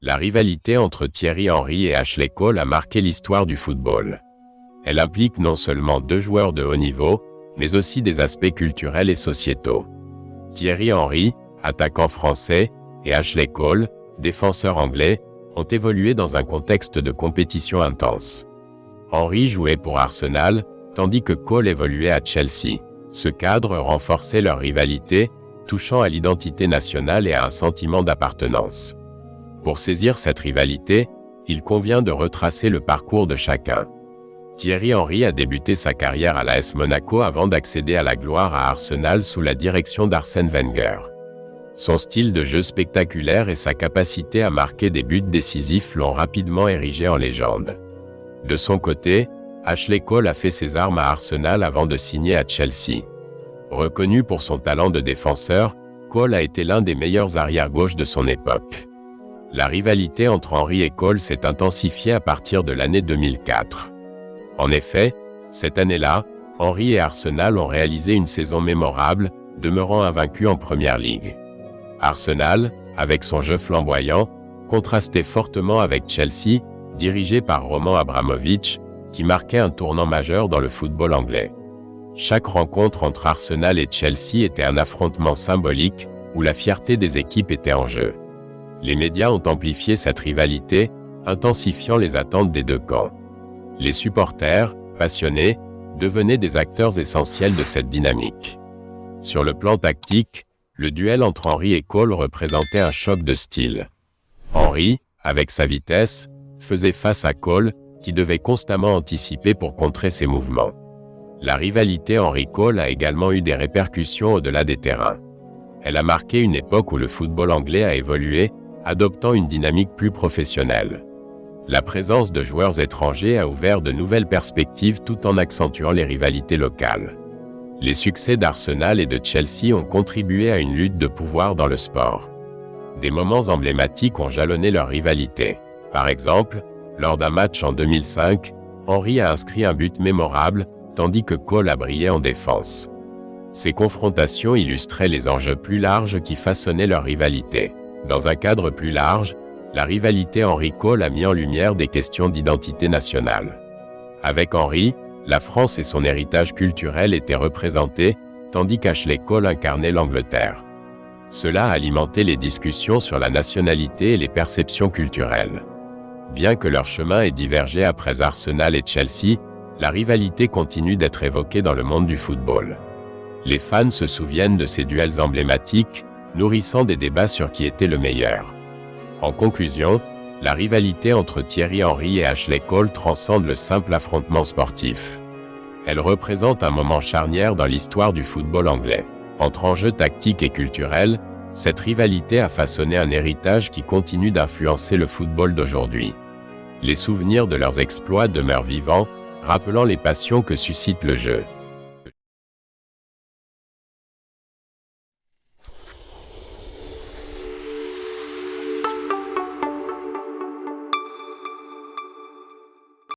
La rivalité entre Thierry Henry et Ashley Cole a marqué l'histoire du football. Elle implique non seulement deux joueurs de haut niveau, mais aussi des aspects culturels et sociétaux. Thierry Henry, attaquant français, et Ashley Cole, défenseur anglais, ont évolué dans un contexte de compétition intense. Henry jouait pour Arsenal, tandis que Cole évoluait à Chelsea. Ce cadre renforçait leur rivalité, touchant à l'identité nationale et à un sentiment d'appartenance. Pour saisir cette rivalité, il convient de retracer le parcours de chacun. Thierry Henry a débuté sa carrière à l'AS Monaco avant d'accéder à la gloire à Arsenal sous la direction d'Arsène Wenger. Son style de jeu spectaculaire et sa capacité à marquer des buts décisifs l'ont rapidement érigé en légende. De son côté, Ashley Cole a fait ses armes à Arsenal avant de signer à Chelsea. Reconnu pour son talent de défenseur, Cole a été l'un des meilleurs arrière-gauches de son époque. La rivalité entre Henry et Cole s'est intensifiée à partir de l'année 2004. En effet, cette année-là, Henry et Arsenal ont réalisé une saison mémorable, demeurant invaincus en Première Ligue. Arsenal, avec son jeu flamboyant, contrastait fortement avec Chelsea, dirigé par Roman Abramovich, qui marquait un tournant majeur dans le football anglais. Chaque rencontre entre Arsenal et Chelsea était un affrontement symbolique, où la fierté des équipes était en jeu. Les médias ont amplifié cette rivalité, intensifiant les attentes des deux camps. Les supporters, passionnés, devenaient des acteurs essentiels de cette dynamique. Sur le plan tactique, le duel entre Henry et Cole représentait un choc de style. Henry, avec sa vitesse, faisait face à Cole, qui devait constamment anticiper pour contrer ses mouvements. La rivalité Henry-Cole a également eu des répercussions au-delà des terrains. Elle a marqué une époque où le football anglais a évolué, adoptant une dynamique plus professionnelle. La présence de joueurs étrangers a ouvert de nouvelles perspectives tout en accentuant les rivalités locales. Les succès d'Arsenal et de Chelsea ont contribué à une lutte de pouvoir dans le sport. Des moments emblématiques ont jalonné leur rivalité. Par exemple, lors d'un match en 2005, Henry a inscrit un but mémorable, tandis que Cole a brillé en défense. Ces confrontations illustraient les enjeux plus larges qui façonnaient leur rivalité. Dans un cadre plus large, la rivalité Henry-Cole a mis en lumière des questions d'identité nationale. Avec Henry, la France et son héritage culturel étaient représentés, tandis qu'Ashley Cole incarnait l'Angleterre. Cela a alimenté les discussions sur la nationalité et les perceptions culturelles. Bien que leur chemin ait divergé après Arsenal et Chelsea, la rivalité continue d'être évoquée dans le monde du football. Les fans se souviennent de ces duels emblématiques, nourrissant des débats sur qui était le meilleur. En conclusion, la rivalité entre Thierry Henry et Ashley Cole transcende le simple affrontement sportif. Elle représente un moment charnière dans l'histoire du football anglais. Entre enjeux tactiques et culturels, cette rivalité a façonné un héritage qui continue d'influencer le football d'aujourd'hui. Les souvenirs de leurs exploits demeurent vivants, rappelant les passions que suscite le jeu.